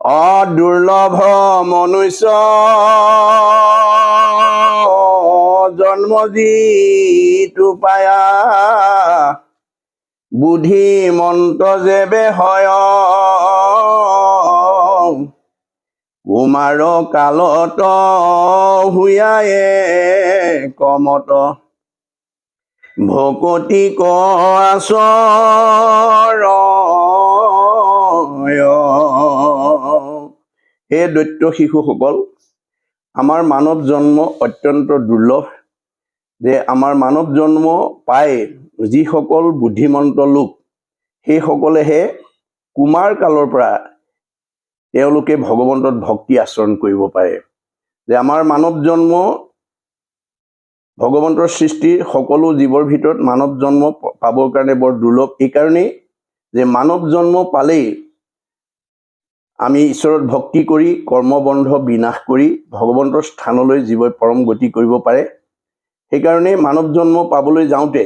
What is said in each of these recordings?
অদুৰ্লভ মনুষ্য জন্ম যিটো পায়া বুদ্ধি মন্ত যেবে হয় কুমাৰ কালত হুয়ায়ে কমত ভকতি আশ্ৰয়। হে দৈত্য শিশুসকল, আমাৰ মানৱ জন্ম অত্যন্ত দুৰ্লভ। যে আমাৰ মানৱ জন্ম পাই যিসকল বুদ্ধিমন্ত লোক সেইসকলেহে কুমাৰ কালৰ পৰা তেওঁলোকে ভগৱন্তত ভক্তি আচৰণ কৰিব পাৰে। যে আমাৰ মানৱ জন্ম ভগৱন্তৰ সৃষ্টি সকলো জীৱৰ ভিতৰত মানৱ জন্ম পাবৰ কাৰণে বৰ দুৰ্লভ। এইকাৰণেই যে মানৱ জন্ম পালেই আমি ঈশ্বৰত ভক্তি কৰি কৰ্মবন্ধ বিনাশ কৰি ভগৱন্তৰ স্থানলৈ জীৱই পৰম গতি কৰিব পাৰে। সেইকাৰণে মানৱ জন্ম পাবলৈ যাওঁতে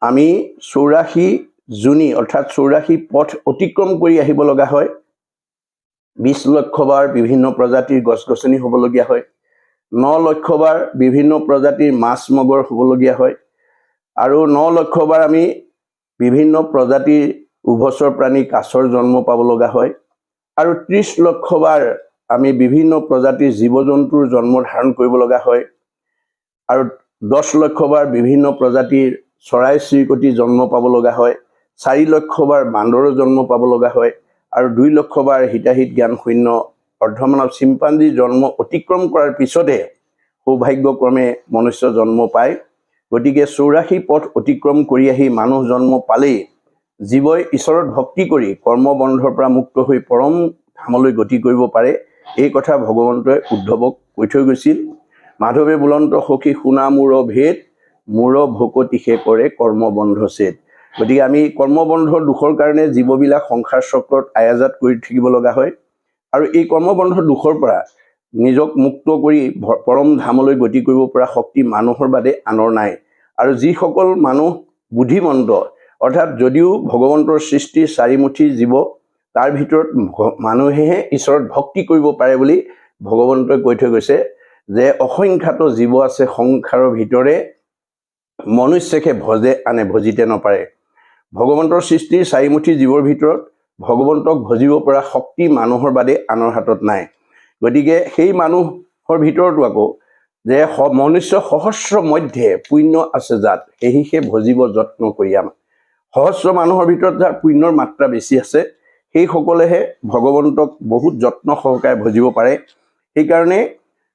আমি 84 যোনি অৰ্থাৎ 84 পথ অতিক্ৰম কৰি আহিব লগা হয়। 20 লক্ষ বাৰ বিভিন্ন প্ৰজাতিৰ গছ গছনি হ'বলগীয়া হয়। 9 লক্ষ বাৰ বিভিন্ন প্ৰজাতিৰ মাছ মগৰ হ'বলগীয়া হয়। আৰু 9 লক্ষ বাৰ আমি বিভিন্ন প্ৰজাতিৰ উভচৰ প্ৰাণী কাছৰ জন্ম পাব লগা হয়। আৰু 30 লক্ষ বাৰ আমি বিভিন্ন প্ৰজাতিৰ জীৱ জন্তুৰ জন্ম ধাৰণ কৰিব লগা হয়। আৰু 10 লক্ষ বাৰ বিভিন্ন প্ৰজাতিৰ চৰাই চিৰিকটি জন্ম পাব লগা হয়। 4 লক্ষ বাৰ বান্দৰৰ জন্ম পাব লগা হয়। আৰু 2 লক্ষ বাৰ হিতাহিত জ্ঞান শূন্য অৰ্ধমানৱ চিম্পাঞ্জীৰ জন্ম অতিক্ৰম কৰাৰ পিছতে সৌভাগ্যক্ৰমে মনুষ্য জন্ম পায়। গতিকে 84 পথ অতিক্ৰম কৰি আহি মানুহ জন্ম পালেই জীৱই ঈশ্বৰত ভক্তি কৰি কৰ্মবন্ধৰ পৰা মুক্ত হৈ পৰম ধামলৈ গতি কৰিব পাৰে। এই কথা ভগৱন্তই উদ্ধৱক কৈ থৈ গৈছিল। মাধৱে বুলন্ত সখী শুনা মূৰ ভেদ মূৰ ভকতিহে কৰে কৰ্মবন্ধ ছেদ। গতিকে আমি কৰ্মবন্ধৰ দুখৰ কাৰণে জীৱবিলাক সংসাৰ চক্ৰত আয়াজাত কৰি থাকিব লগা হয়। আৰু এই কৰ্মবন্ধৰ দুখৰ পৰা নিজক মুক্ত কৰি পৰম ধামলৈ গতি কৰিব পৰা শক্তি মানুহৰ বাদে আনৰ নাই। আৰু যিসকল মানুহ বুদ্ধিমন্ত অৰ্থাৎ যদিও ভগৱন্তৰ সৃষ্টি চাৰিমুঠি জীৱ তাৰ ভিতৰত মানুহেহে ঈশ্বৰত ভক্তি কৰিব পাৰে বুলি ভগৱন্তই কৈ থৈ গৈছে। যে অসংখ্যাত জীৱ আছে সংসাৰৰ ভিতৰে মনুষ্যকে ভজে আনে ভজিতে নপাৰে। ভগৱন্তৰ সৃষ্টিৰ চাৰিমুঠি জীৱৰ ভিতৰত ভগৱন্তক ভজিব পৰা শক্তি মানুহৰ বাদে আনৰ হাতত নাই। গতিকে সেই মানুহৰ ভিতৰতো আকৌ যে মনুষ্য সহস্ৰ মধ্যে পুণ্য আছে যাত সেহিহে ভজিব যত্ন কৰি আমাৰ। সহস্ৰ মানুহৰ ভিতৰত যাৰ পুণ্যৰ মাত্ৰা বেছি আছে সেইসকলেহে ভগৱন্তক বহুত যত্ন সহকাৰে ভজিব পাৰে। সেইকাৰণে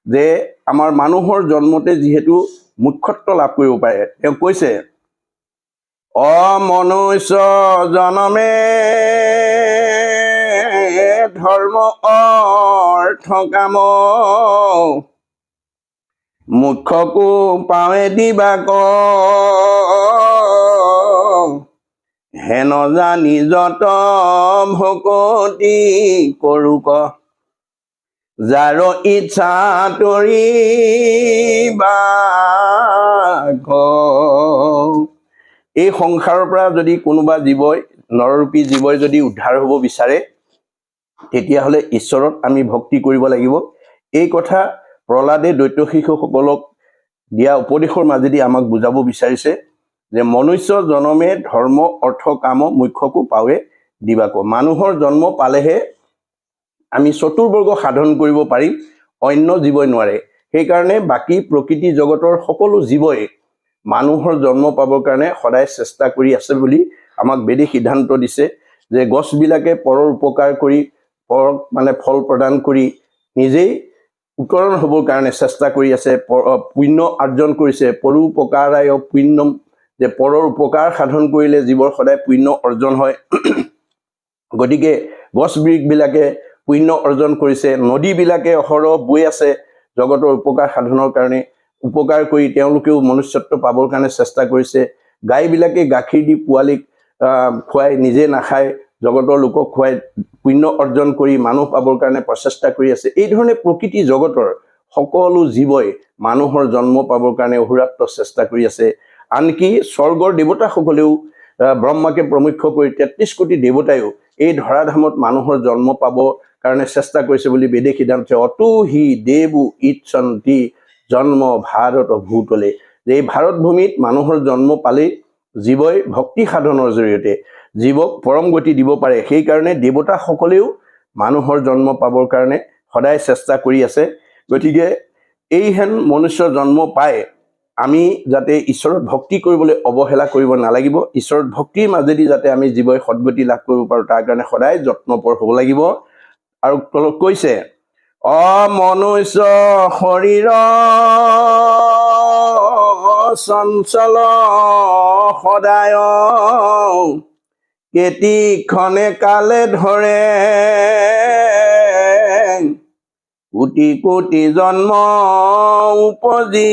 যে আমাৰ মানুহৰ জন্মতে যিহেতু মুখ্যত্ব লাভ কৰিব পাৰে, তেওঁ কৈছে মনুষ্য জনমে ধৰ্ম অৰ্থ কাম মুখ্যকো পাৱে দিবাক হেন জানি যত ভকতি কৰোক যাৰ ইচ্ছা তৰিবা। এই সংসাৰৰ পৰা যদি কোনোবা জীৱই নৰৰূপী জীৱই যদি উদ্ধাৰ হ'ব বিচাৰে তেতিয়াহ'লে ঈশ্বৰত আমি ভক্তি কৰিব লাগিব। এই কথা প্ৰহ্লাদে দৈত্য শিশুসকলক দিয়া উপদেশৰ মাজেদি আমাক বুজাব বিচাৰিছে যে মনুষ্য জনমে ধৰ্ম অৰ্থ কাম মুখ্যকো পাৱে দিবাক। মানুহৰ জন্ম পালেহে আমি চতুৰ্বৰ্গ সাধন কৰিব পাৰিম, অন্য জীৱই নোৱাৰে। সেইকাৰণে বাকী প্ৰকৃতি জগতৰ সকলো জীৱই মানুহৰ জন্ম পাবৰ কাৰণে সদায় চেষ্টা কৰি আছে বুলি আমাক বেদে সিদ্ধান্ত দিছে। যে গছবিলাকে পৰৰ উপকাৰ কৰি পৰক ফল প্ৰদান কৰি নিজেই উত্তৰণ হ'বৰ কাৰণে চেষ্টা কৰি আছে, পুণ্য অৰ্জন কৰিছে। পৰোপকাৰায় পুণ্যম, যে পৰৰ উপকাৰ সাধন কৰিলে জীৱৰ সদায় পুণ্য অৰ্জন হয়। গতিকে গছ বৃক্ষবিলাকে পুণ্য অৰ্জন কৰিছে, নদীবিলাকে অহৰহ বৈ আছে জগতৰ উপকাৰ সাধনৰ কাৰণে, উপকাৰ কৰি তেওঁলোকেও মনুষ্যত্ব পাবৰ কাৰণে চেষ্টা কৰিছে। গাইবিলাকে গাখীৰ দি পোৱালীক খুৱাই নিজে নাখায়, জগতৰ লোকক খুৱাই পুণ্য অৰ্জন কৰি মানুহ পাবৰ কাৰণে প্ৰচেষ্টা কৰি আছে। এই ধৰণে প্ৰকৃতি জগতৰ সকলো জীৱই মানুহৰ জন্ম পাবৰ কাৰণে অহোৰাত্ৰ চেষ্টা কৰি আছে। আনকি স্বৰ্গৰ দেৱতাসকলেও ব্ৰহ্মাকে প্ৰমুখ্য কৰি 33 কোটি দেৱতায়ো এই ধৰাধামত মানুহৰ জন্ম পাব কাৰণে চেষ্টা কৰিছে বুলি বেদে সিদ্ধান্ত অতু হি দেৱু ইচ্ছন্তি জন্ম ভাৰত ভূতলে। যে এই ভাৰত ভূমিত মানুহৰ জন্ম পালেই জীৱই ভক্তি সাধনৰ জৰিয়তে জীৱক পৰম গতি দিব পাৰে। সেইকাৰণে দেৱতাসকলেও মানুহৰ জন্ম পাবৰ কাৰণে সদায় চেষ্টা কৰি আছে। গতিকে এইহেন মনুষ্য জন্ম পাই আমি যাতে ঈশ্বৰত ভক্তি কৰিবলৈ অৱহেলা কৰিব নালাগিব। ঈশ্বৰত ভক্তিৰ মাজেদি যাতে আমি জীৱই সদ্গতি লাভ কৰিব পাৰোঁ তাৰ কাৰণে সদায় যত্নপৰ হ'ব লাগিব। আৰু তলত কৈছে মনুষ্য শৰীৰ চঞ্চল সদায় কেতিক্ষণে কালে ধৰে কোটি কোটি জন্ম উপজি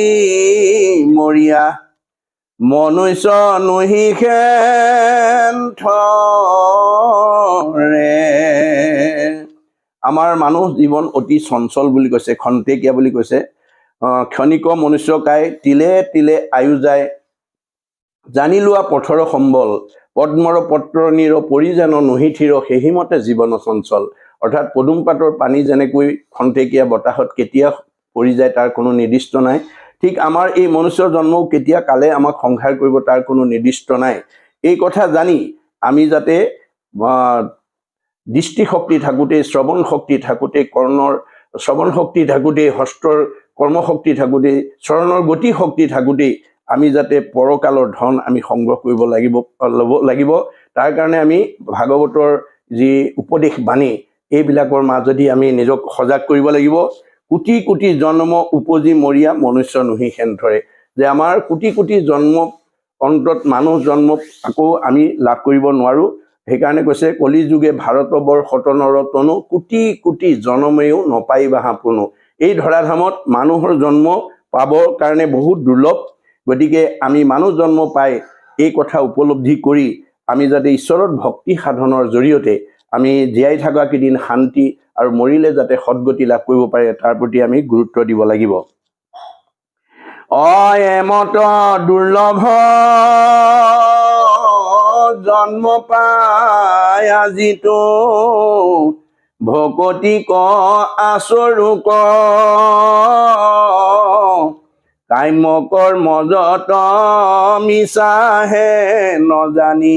মৰিয়া মনুষ্য নুহিষেন থৰে। আমাৰ মানুহ জীৱন অতি চঞ্চল বুলি কৈছে, খন্তেকীয়া বুলি কৈছে। ক্ষণিক মনুষ্য কাই তিলে তিলে আয়ু যায় জানি লোৱা পথৰ সম্বল পদ্মৰ পত্ৰ নীৰ পৰিজান নহিথিৰ সেহিমতে জীৱন চঞ্চল। অৰ্থাৎ পদুম পাতৰ পানী যেনেকৈ খন্তেকীয়া বতাহত কেতিয়া পৰি যায় তাৰ কোনো নিৰ্দিষ্ট নাই, ঠিক আমাৰ এই মনুষ্যৰ জন্মও কেতিয়া কালে আমাক সংহাৰ কৰিব তাৰ কোনো নিৰ্দিষ্ট নাই। এই কথা জানি আমি যাতে দৃষ্টিশক্তি থাকোঁতেই, শ্ৰৱণ শক্তি থাকোঁতেই, কৰ্ণৰ শ্ৰৱণ শক্তি থাকোঁতেই, হস্তৰ কৰ্মশক্তি থাকোঁতেই, চৰণৰ গতি শক্তি থাকোঁতেই আমি যাতে পৰকালৰ ধন আমি সংগ্ৰহ কৰিব ল'ব লাগিব। তাৰ কাৰণে আমি ভাগৱতৰ যি উপদেশ বাণী এইবিলাকৰ মাজেদি আমি নিজক সজাগ কৰিব লাগিব। কোটি কোটি জন্ম উপজি মৰিয়া মনুষ্য নুহিষেন ধৰে। যে আমাৰ কোটি কোটি জন্ম অন্তত মানুহ জন্ম আকৌ আমি লাভ কৰিব নোৱাৰোঁ। সেইকাৰণে কৈছে কলি যুগে ভাৰতবৰ্ষত নৰতনো কোটি কোটি জনমেও নপাইবা কোনো। এই ধৰাধামত মানুহৰ জন্ম পাবৰ কাৰণে বহুত দুৰ্লভ। গতিকে আমি মানুহ জন্ম পাই এই কথা উপলব্ধি কৰি আমি যাতে ঈশ্বৰত ভক্তি সাধনৰ জৰিয়তে আমি জীয়াই থকা কেইদিন শান্তি আৰু মৰিলে যাতে সদ্গতি লাভ কৰিব পাৰে তাৰ প্ৰতি আমি গুৰুত্ব দিব লাগিব। এমত দুৰ্লভ জন্ম পাই আজিতো ভকতি ক আচৰুক কাম্য কৰ্ম যত মিছাহে নজানি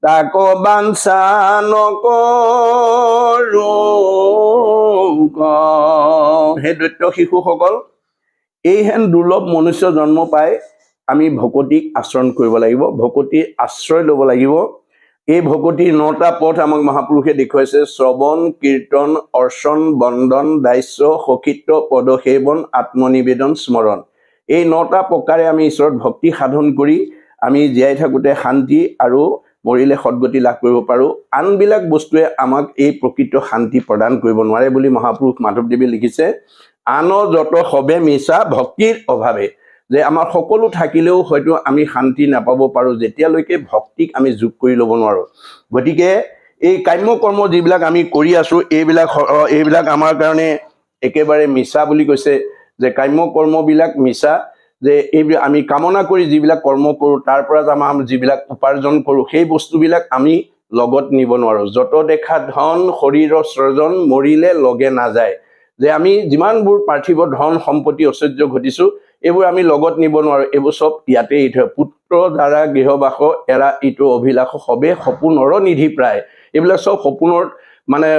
তাক বাঞ্ছা নকৰো। হে দৈত্য শিশুসকল, এইহেন দুৰ্লভ মনুষ্য জন্ম পাই আমি ভকতিক আচৰণ কৰিব লাগিব, ভকতিৰ আশ্ৰয় ল'ব লাগিব। এই ভকতিৰ 9টা পথ আমাক মহাপুৰুষে দেখুৱাইছে। শ্ৰৱণ, কীৰ্তন, অৰ্চন, বন্দন, দাস্য, সখিত্ব, পদসেৱন, আত্মনিবেদন, স্মৰণ। এই 9টা প্ৰকাৰে আমি ঈশ্বৰত ভক্তি সাধন কৰি আমি জীয়াই থাকোঁতে শান্তি আৰু মৰিলে সদ্গতি লাভ কৰিব পাৰোঁ। আনবিলাক বস্তুৱে আমাক এই প্ৰকৃত শান্তি প্ৰদান কৰিব নোৱাৰে বুলি মহাপুৰুষ মাধৱদেৱে লিখিছে। আন যত সবে মিছা ভক্তিৰ অভাৱে। যে আমাৰ সকলো থাকিলেও হয়তো আমি শান্তি নাপাব পাৰোঁ যেতিয়ালৈকে ভক্তিক আমি যোগ কৰি ল'ব নোৱাৰোঁ। গতিকে এই কাম্য কৰ্ম যিবিলাক আমি কৰি আছোঁ এইবিলাক আমাৰ কাৰণে একেবাৰে মিছা বুলি কৈছে। যে কাম্য কৰ্মবিলাক মিছা, যে এইবিলাক আমি কামনা কৰি যিবিলাক কৰ্ম কৰোঁ তাৰ পৰা আমাৰ যিবিলাক উপাৰ্জন কৰোঁ সেই বস্তুবিলাক আমি লগত নিব নোৱাৰোঁ। যত দেখা ধন শৰীৰৰ সৃজন মৰিলে লগে নাযায়। যে আমি যিমানবোৰ পাৰ্থিৱ ধন সম্পত্তি ঐশ্বৰ্য ঘটিছোঁ এইবোৰ আমি লগত নিব নোৱাৰোঁ। এইবোৰ চব ইয়াতে এৰি থয়। পুত্ৰ দ্বাৰা গৃহবাস এৰা ইটো অভিলাষ সবে সপোনৰ নিধি প্ৰায়। এইবিলাক চব সপোনৰ মানে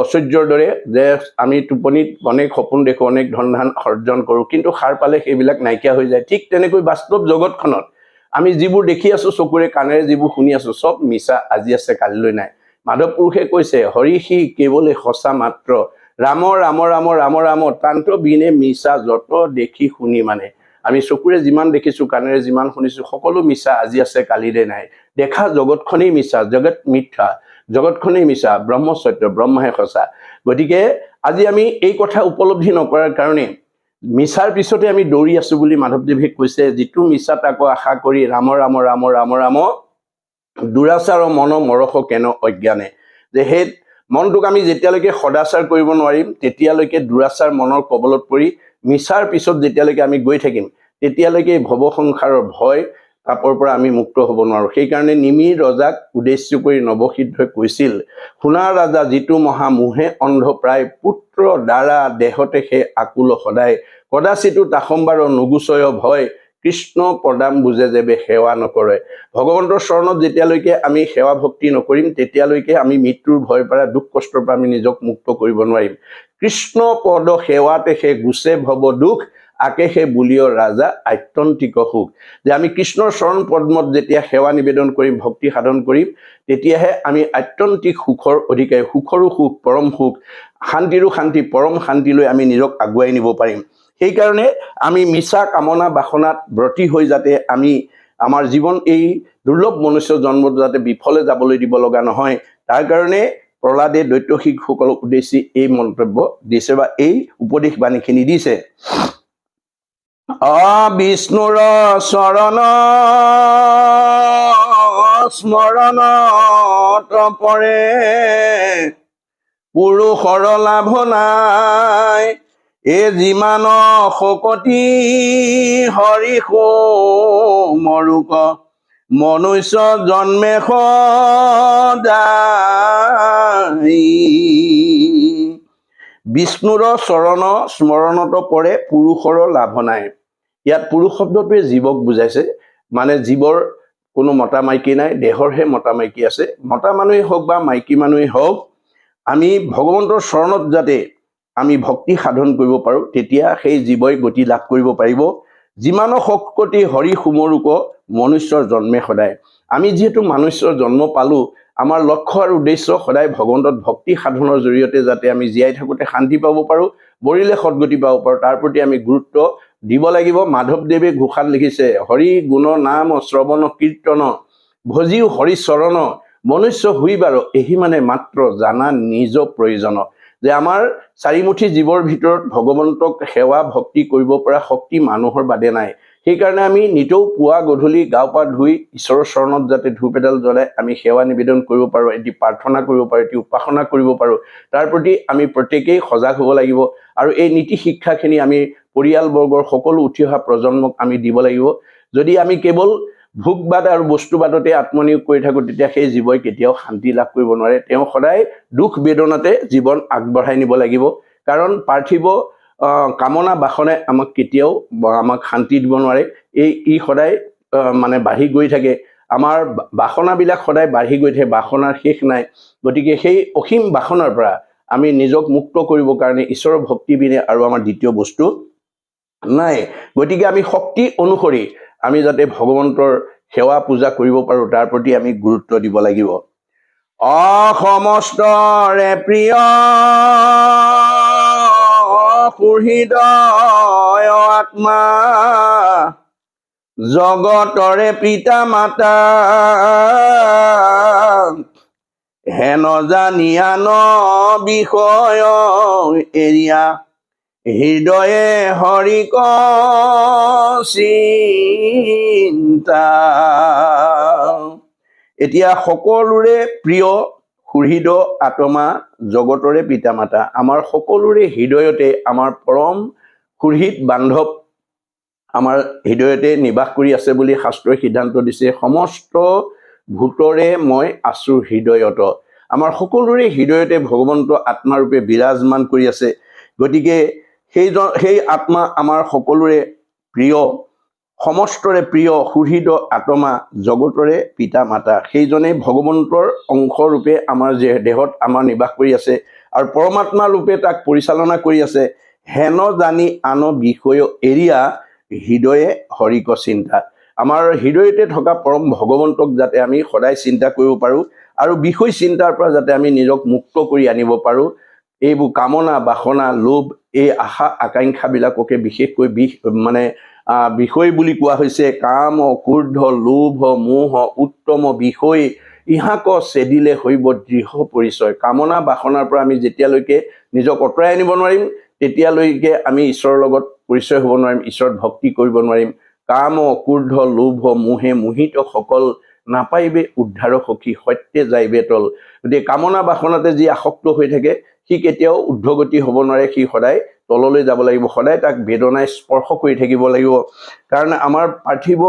ঐশ্বৰ্যৰ দৰে, যে আমি টোপনিত অনেক সপোন দেখোঁ, অনেক ধন ধান অৰ্জন কৰোঁ, কিন্তু সাৰ পালে সেইবিলাক নাইকিয়া হৈ যায়। ঠিক তেনেকৈ বাস্তৱ জগতখনত আমি যিবোৰ দেখি আছোঁ চকুৰে কাণেৰে যিবোৰ শুনি আছোঁ চব মিছা, আজি আছে কালিলৈ নাই। মাধৱ পুৰুষে কৈছে হৰিষি কেৱলে সঁচা মাত্ৰ ৰাম ৰাম ৰাম ৰাম ৰাম তান্ত বিনে মিছা যত দেখি শুনি। মানে আমি চকুৰে যিমান দেখিছোঁ কাণেৰে যিমান শুনিছোঁ সকলো মিছা, আজি আছে কালিলৈ নাই। দেখা জগতখনেই মিছা, জগত মিথ্যা, জগতখনেই মিছা, ব্ৰহ্ম সত্য, ব্ৰহ্মহে সঁচা। গতিকে আজি আমি এই কথা উপলব্ধি নকৰাৰ কাৰণে মিছাৰ পিছতে আমি দৌৰি আছোঁ বুলি মাধৱদেৱে কৈছে। যিটো মিছা তাক আশা কৰি ৰাম ৰাম ৰাম ৰাম ৰাম দুৰাচাৰ মন মৰস কেন অজ্ঞানে। যে সেই মনটোক আমি যেতিয়ালৈকে সদাচাৰ কৰিব নোৱাৰিম তেতিয়ালৈকে দুৰাচাৰ মনৰ কবলত পৰি মিছাৰ পিছত যেতিয়ালৈকে আমি গৈ থাকিম তেতিয়ালৈকে ভৱ সংসাৰৰ ভয় তাপৰ পৰা আমি মুক্ত হ'ব নোৱাৰোঁ। সেইকাৰণে নিমিৰ ৰজাক উদ্দেশ্য কৰি নৱসিদ্ধই কৈছিল, শুনা ৰাজা যিটো মহা মোহে অন্ধ প্ৰায়, পুত্ৰ দ্বাৰা দেহতে সে আকুল সদায়, কদাচিতো তাসম্বাৰ নুগুচয় ভয়, কৃষ্ণ পদাম বুজে যেবে সেৱা নকৰে। ভগৱন্তৰ চৰণত যেতিয়ালৈকে আমি সেৱা ভক্তি নকৰিম তেতিয়ালৈকে আমি মৃত্যুৰ ভয়ৰ পৰা দুখ কষ্টৰ পৰা আমি নিজক মুক্ত কৰিব নোৱাৰিম। কৃষ্ণ পদ সেৱাতে সে গুচে ভৱ দুখ, আকে সে বুলিয় ৰাজা আত্যন্তিক সুখ। যে আমি কৃষ্ণৰ চৰণ পদ্মত যেতিয়া সেৱা নিবেদন কৰিম, ভক্তি সাধন কৰিম, তেতিয়াহে আমি আত্যন্তিক সুখৰ অধিকাৰী, সুখৰো সুখ, পৰম সুখ, শান্তিৰো শান্তি, পৰম শান্তিলৈ আমি নিজক আগুৱাই নিব পাৰিম। সেইকাৰণে আমি মিছা কামনা বাসনাত ব্ৰতী হৈ যাতে আমি আমাৰ জীৱন এই দুৰ্লভ মনুষ্য জন্মত যাতে বিফলে যাবলৈ দিব লগা নহয়, তাৰ কাৰণে প্ৰহ্লাদে দৈত্য শিশুসকলক উদ্দেশ্যি এই মন্তব্য দিছে বা এই উপদেশ বাণীখিনি দিছে। বিষ্ণুৰ চৰণ স্মৰণত পৰে, পুৰুষৰ লাভ নাই, এ যিমান শকতি হৰি মৰুক, মনুষ্য জন্মে সদায়। বিষ্ণুৰ চৰণ স্মৰণত পৰে, পুৰুষৰ লাভ নাই। ইয়াত পুৰুষ শব্দটোৱে জীৱক বুজাইছে, মানে জীৱৰ কোনো মতা মাইকী নাই, দেহৰহে মতা মাইকী আছে। মতা মানুহেই হওক বা মাইকী মানুহেই হওক, আমি ভগৱন্তৰ চৰণত যাতে আমি ভক্তি সাধন কৰিব পাৰোঁ, তেতিয়া সেই জীৱই গতি লাভ কৰিব পাৰিব। যিমান শকতি হৰি সুমৰুক, মনুষ্যৰ জন্মে সদায়। আমি যিহেতু মনুষ্যৰ জন্ম পালোঁ, আমাৰ লক্ষ্য আৰু উদ্দেশ্য সদায় ভগৱন্তত ভক্তি সাধনৰ জৰিয়তে যাতে আমি জীয়াই থাকোঁতে শান্তি পাব পাৰোঁ, মৰিলে সদ্গতি পাব পাৰোঁ, তাৰ প্ৰতি আমি গুৰুত্ব দিব লাগিব। মাধৱদেৱে ঘোষাত লিখিছে, হৰি গুণ নাম শ্ৰৱণ কীৰ্তন, ভজিও হৰি চৰণ, মনুষ্য হুই বাৰ, এহি মানে মাত্ৰ জানা নিজ প্ৰয়োজন। যে আমাৰ চাৰিমুঠি জীৱৰ ভিতৰত ভগৱন্তক সেৱা ভক্তি কৰিব পৰা শক্তি মানুহৰ বাদে নাই। সেইকাৰণে আমি নিতৌ পুৱা গধূলি গা পা ধুই ঈশ্বৰৰ চৰণত যাতে ধূপ এডাল জ্বলাই আমি সেৱা নিবেদন কৰিব পাৰোঁ, এটি প্ৰাৰ্থনা কৰিব পাৰোঁ, এটি উপাসনা কৰিব পাৰোঁ, তাৰ প্ৰতি আমি প্ৰত্যেকেই সজাগ হ'ব লাগিব। আৰু এই নীতি শিক্ষাখিনি আমি পৰিয়ালবৰ্গৰ সকলো উঠি অহা প্ৰজন্মক আমি দিব লাগিব। যদি আমি কেৱল ভোগবাদ আৰু বস্তুবাদতে আত্মনিয়োগ কৰি থাকোঁ, তেতিয়া সেই জীৱই কেতিয়াও শান্তি লাভ কৰিব নোৱাৰে। তেওঁ সদায় দুখ বেদনাতে জীৱন আগবঢ়াই নিব লাগিব। কাৰণ পাৰ্থিৱ কামনা বাসনে আমাক কেতিয়াও আমাক শান্তি দিব নোৱাৰে। ই সদায় মানে বাঢ়ি গৈ থাকে। আমাৰ বাসনাবিলাক সদায় বাঢ়ি গৈ থাকে, বাসনাৰ শেষ নাই। গতিকে সেই অসীম বাসনাৰ পৰা আমি নিজক মুক্ত কৰিবৰ কাৰণে ঈশ্বৰৰ ভক্তি বিনে আৰু আমাৰ দ্বিতীয় বস্তু নাই। গতিকে আমি শক্তি অনুসৰি আমি যাতে ভগৱন্তৰ সেৱা পূজা কৰিব পাৰোঁ, তাৰ প্ৰতি আমি গুৰুত্ব দিব লাগিব। সমস্তৰে প্ৰিয় সুহৃদয় আত্মা, জগতৰে পিতা মাতা, হেন জানিয়া ন বিষয় এৰিয়া, হৃদয়ে হৰিক চিন্তা। এতিয়া সকলোৰে প্ৰিয় সুহৃদ আত্মা, জগতৰে পিতা মাতা, আমাৰ সকলোৰে হৃদয়তে আমাৰ পৰম সুহৃদ বান্ধৱ আমাৰ হৃদয়তে নিবাস কৰি আছে বুলি শাস্ত্ৰই সিদ্ধান্ত দিছে। সমস্ত ভূতৰে মই আছো হৃদয়ত। আমাৰ সকলোৰে হৃদয়তে ভগৱন্ত আত্মাৰূপে বিৰাজমান কৰি আছে। গতিকে সেই আত্মা আমাৰ সকলোৰে প্ৰিয়, সমস্তৰে প্ৰিয় সুহৃদ আত্মা, জগতৰে পিতা মাতা। সেইজনে ভগৱন্তৰ অংশৰূপে আমাৰ দেহত আমাৰ নিবাস কৰি আছে আৰু পৰমাত্মা ৰূপে তাক পৰিচালনা কৰি আছে। হেন জানি আন বিষয় এৰিয়া, হৃদয়ে হৰিক চিন্তা। আমাৰ হৃদয়তে থকা পৰম ভগৱন্তক যাতে আমি সদায় চিন্তা কৰিব পাৰোঁ আৰু বিষয় চিন্তাৰ পৰা যাতে আমি নিজক মুক্ত কৰি আনিব পাৰোঁ। এইবোৰ কামনা বাসনা লোভ এই আশা আকাংক্ষাবিলাককে বিশেষকৈ বিষয় বুলি কোৱা হৈছে। কাম ক্ৰোধ লোভ মোহ উত্তম বিষয়, ইহাক চেদিলে হৈব দৃঢ় পৰিচয়। কামনা বাসনাৰ পৰা আমি যেতিয়ালৈকে নিজক আঁতৰাই আনিব নোৱাৰিম, তেতিয়ালৈকে আমি ঈশ্বৰৰ লগত পৰিচয় হ'ব নোৱাৰিম, ঈশ্বৰত ভক্তি কৰিব নোৱাৰিম। কাম ক্ৰোধ লোভ মোহে মোহিত সকল, নাপাইবে উদ্ধাৰ সখী সত্যে যাইবে তল। গতিকে কামনা বাসনাতে যি আসক্ত হৈ থাকে সি কেতিয়াও ঊৰ্ধ্বগতি হ'ব নোৱাৰে, সি সদায় তললৈ যাব লাগিব, সদায় তাক বেদনাই স্পৰ্শ কৰি থাকিব লাগিব। কাৰণ আমাৰ পাৰ্থিৱ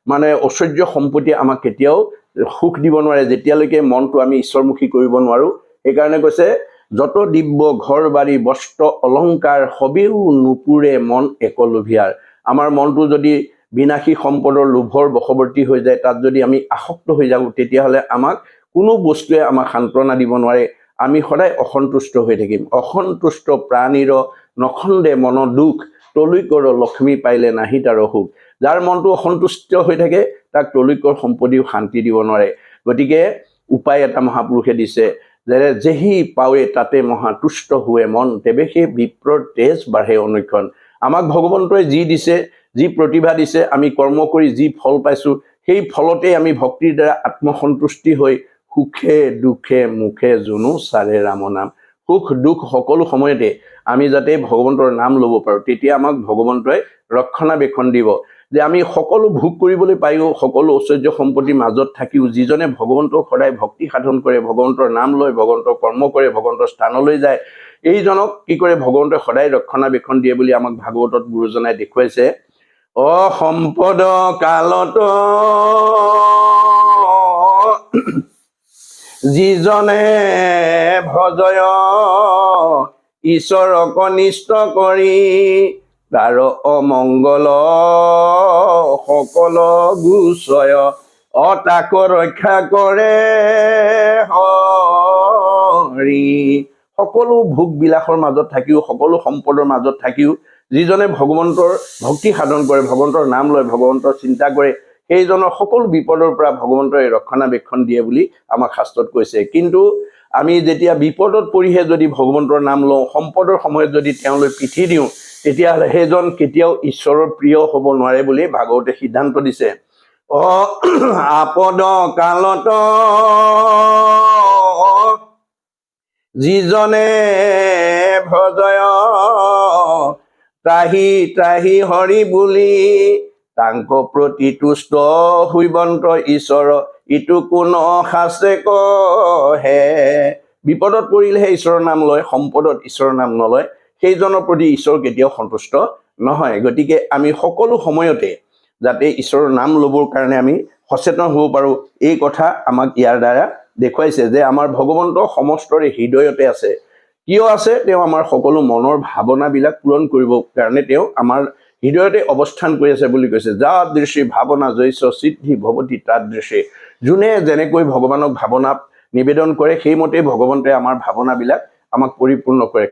মানে ঐশ্বৰ্য সম্পত্তি আমাক কেতিয়াও সুখ দিব নোৱাৰে যেতিয়ালৈকে মনটো আমি ঈশ্বৰমুখী কৰিব নোৱাৰোঁ। সেইকাৰণে কৈছে যত দিব্য ঘৰ বাৰী বস্ত্ৰ অলংকাৰ সবেও নুপুৰে মন একলোভিয়াৰ। আমাৰ মনটো যদি বিনাশী সম্পদৰ লোভৰ বশৱৰ্তী হৈ যায়, তাত যদি আমি আসক্ত হৈ যাওঁ, তেতিয়াহ'লে আমাক কোনো বস্তুৱে আমাক সান্ত্বনা দিব নোৱাৰে। আমি সদায় অসন্তুষ্ট হৈ থাকিম। অসন্তুষ্ট প্ৰাণীৰ নখন্দে মন দুখ, তলৈকৰ লক্ষ্মী পাইলে নাহি তাৰ সুখ। যাৰ মনটো অসন্তুষ্ট হৈ থাকে তাক তলৈকৰ সম্পত্তিও শান্তি দিব নোৱাৰে। গতিকে উপায় এটা মহাপুৰুষে দিছে যে যেহি পাৱে তাতে মহাতুষ্ট হুৱে মন, তেবে সেই বিপ্ৰৰ তেজ বাঢ়ে অনুক্ষণ। আমাক ভগৱন্তই যি দিছে, যি প্ৰতিভা দিছে, আমি কৰ্ম কৰি যি ফল পাইছোঁ, সেই ফলতে আমি ভক্তিৰ দ্বাৰা আত্মসন্তুষ্টি হৈ সুখে দুখে মুখে জনো চাৰে ৰাম নাম। সুখ দুখ সকলো সময়তে আমি যাতে ভগৱন্তৰ নাম ল'ব পাৰোঁ, তেতিয়া আমাক ভগৱন্তই ৰক্ষণাবেক্ষণ দিব। যে আমি সকলো ভোগ কৰিবলৈ পায়ো, সকলো ঐশ্বৰ্য সম্পত্তিৰ মাজত থাকিও যিজনে ভগৱন্তক সদায় ভক্তি সাধন কৰে, ভগৱন্তৰ নাম লয়, ভগৱন্তৰ কৰ্ম কৰে, ভগৱন্তৰ স্থানলৈ যায়, এইজনক কি কৰে ভগৱন্তই সদায় ৰক্ষণাবেক্ষণ দিয়ে বুলি আমাক ভাগৱতত গুৰুজনাই দেখুৱাইছে। সম্পদ কালত যিজনে ভজয় ঈশ্বৰক অনিষ্ট কৰি, তাৰ অমংগল সকল গুচয় তাক ৰক্ষা কৰে হৰি। সকলো ভোগ বিলাসৰ মাজত থাকিও, সকলো সম্পদৰ মাজত থাকিও যিজনে ভগৱন্তৰ ভক্তি সাধন কৰে, ভগৱন্তৰ নাম লয়, ভগৱন্তৰ চিন্তা কৰে, সেইজনৰ সকলো বিপদৰ পৰা ভগৱন্তই ৰক্ষণাবেক্ষণ দিয়ে বুলি আমাক শাস্ত্ৰত কৈছে। কিন্তু আমি যেতিয়া বিপদত পৰিহে যদি ভগৱন্তৰ নাম লওঁ, সম্পদৰ সময়ত যদি তেওঁলৈ পিঠি দিওঁ, তেতিয়াহ'লে সেইজন কেতিয়াও ঈশ্বৰৰ প্ৰিয় হ'ব নোৱাৰে বুলি ভাগৱতে সিদ্ধান্ত দিছে। আপদ কালত যিজনে ভজয় ত্ৰাহি ত্ৰাহি হৰি বুলি, তাংক প্ৰতি তুষ্ট হৈবন্ত ঈশ্বৰ ইটো কোন সাঁচে কহে। বিপদত পৰিলেহে ঈশ্বৰৰ নাম লয়, সম্পদত ঈশ্বৰৰ নাম নলয়, সেইজনৰ প্ৰতি ঈশ্বৰ কেতিয়াও সন্তুষ্ট নহয়। গতিকে আমি সকলো সময়তে যাতে ঈশ্বৰৰ নাম ল'বৰ কাৰণে আমি সচেতন হ'ব পাৰোঁ, এই কথা আমাক ইয়াৰ দ্বাৰা দেখুৱাইছে যে আমাৰ ভগৱন্ত সমস্তৰে হৃদয়তে আছে। কিয় আছে? তেওঁ আমাৰ সকলো মনৰ ভাৱনাবিলাক পূৰণ কৰিবৰ কাৰণে তেওঁ আমাৰ হৃদয়তে অৱস্থান কৰি আছে বুলি কৈছে। যাদৃশী ভাৱনা জৈস সিদ্ধি ভৱতি তাদৃশী। যোনে যেনেকৈ ভগৱানক ভাৱনা নিবেদন কৰে, সেইমতে ভগৱন্তই আমাৰ ভাৱনাবিলাক আমাক পৰিপূৰ্ণ কৰে।